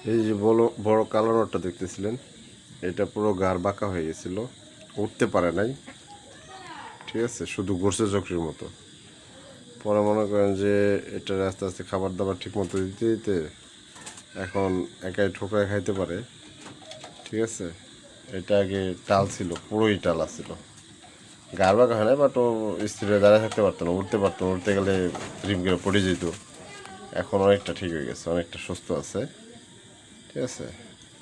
এই যে বড় বড় কালো নটটা দেখতেছিলেন, এটা পুরো গার বাঁকা হয়ে গেছিল, উঠতে পারে নাই। ঠিক আছে, শুধু ঘুরছে চক্রের মতো। পরে মনে করেন যে এটা আস্তে আস্তে খাবার দাবার ঠিক মতো দিতে দিতে এখন একাই ঠোকরায় খাইতে পারে। ঠিক আছে, এটা আগে টাল ছিল, পুরোই টালা ছিল, গার বাঁকা হয় না, বাট ও স্থিরে দাঁড়ায় থাকতে পারতো না, উঠতে পারতো না, উঠতে গেলে রিম করে পড়ে যেত। এখন অনেকটা ঠিক হয়ে গেছে, অনেকটা সুস্থ আছে। ঠিক আছে,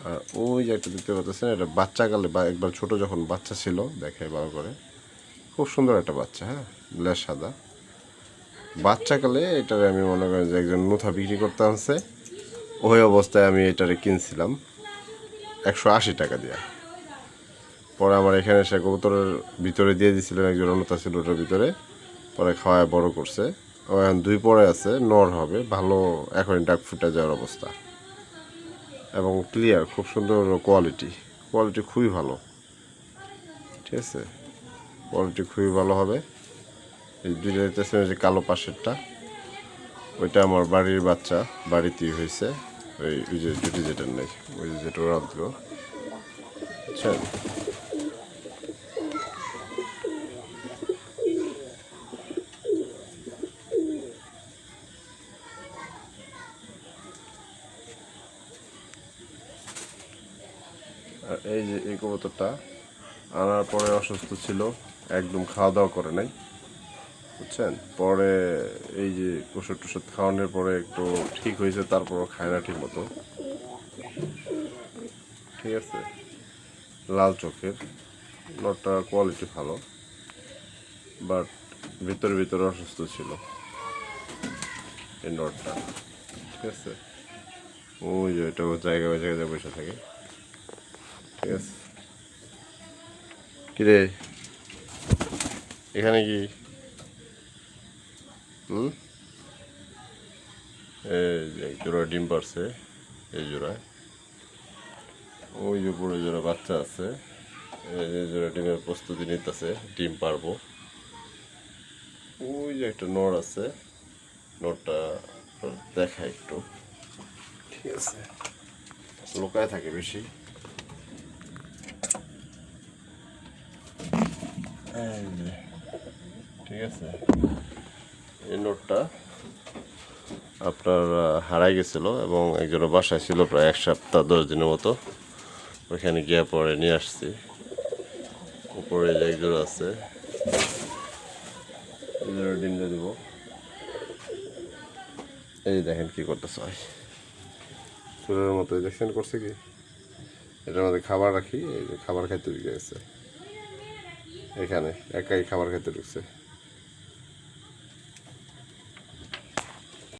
আর ওই যে একটা দেখতে পাচ্ছেন, এটা বাচ্চাকালে বা একবার ছোট যখন বাচ্চা ছিল, দেখে ভালো করে, খুব সুন্দর একটা বাচ্চা। হ্যাঁ, লেজ সাদা। বাচ্চাকালে এটারে আমি মনে করি যে একজন নুথা বিক্রি করতে আনছে, ওই অবস্থায় আমি এটারে কিনছিলাম 180 টাকা দিয়ে। পরে আমার এখানে এসে কবুতরের ভিতরে দিয়ে দিয়েছিলেন, একজন অনুতা ছিল ওটার ভিতরে, পরে খাওয়ায় বড় করছে। ও এখন 2 পরে আছে, নর হবে ভালো, এখনই ডাক ফুটে যাওয়ার অবস্থা। এবং ক্লিয়ার, খুব সুন্দর কোয়ালিটি, কোয়ালিটি খুবই ভালো। ঠিক আছে, কোয়ালিটি খুবই ভালো হবে। এই দুইটা দেখতেছেন, যে কালো পাশেরটা, ওইটা আমার বাড়ির বাচ্চা, বাড়িতেই হয়েছে। ওই যে জুটি যেটার নেই, ওই যে যেটা ওরা দিল, বুঝছেন। আর এই যে এই কবুতরটা আনার পরে অসুস্থ ছিল, একদম খাওয়া দাওয়া করে নাই, বুঝছেন। পরে এই যে ওষুধ টষুধ খাওয়ানোর পরে একটু ঠিক হয়েছে, তারপরও খায় না ঠিক মতো। ঠিক আছে, লাল চোখের নটটার কোয়ালিটি ভালো, বাট ভিতরে ভিতরে অসুস্থ ছিল এই নটটা। ঠিক আছে, ওই যে এটা জায়গায় জায়গায় বসে থাকে। ঠিক আছে, কিরে এখানে কি? হুম, এই যে এক জোড়া ডিম পারছে, এই জোড়ায়, ওই যে উপরে জোড়া বাচ্চা আছে, এই যে জোড়া ডিমের প্রস্তুতি নিতেছে, ডিম পারবো। ওই যে একটা নড় আছে, নড়টা দেখায় একটু। ঠিক আছে, লোকায় থাকে বেশি। এই যে, ঠিক আছে, এই নোটটা আপনার হারাই গেছিল এবং একজনের বাসায় ছিল প্রায় 1 সপ্তাহ 10 দিনের মতো। ওইখানে গিয়ে পরে নিয়ে আসছি। উপরে যে একজন আছে, ডিম দিয়ে দেবো। এই দেখেন কি করতেছে ভাই, চুলের মতো দেখছেন করছে কি। এটার মধ্যে খাবার রাখি, এই যে খাবার খাইতে ঢুকে গেছে, এখানে একাই খাবার খাইতে ঢুকছে।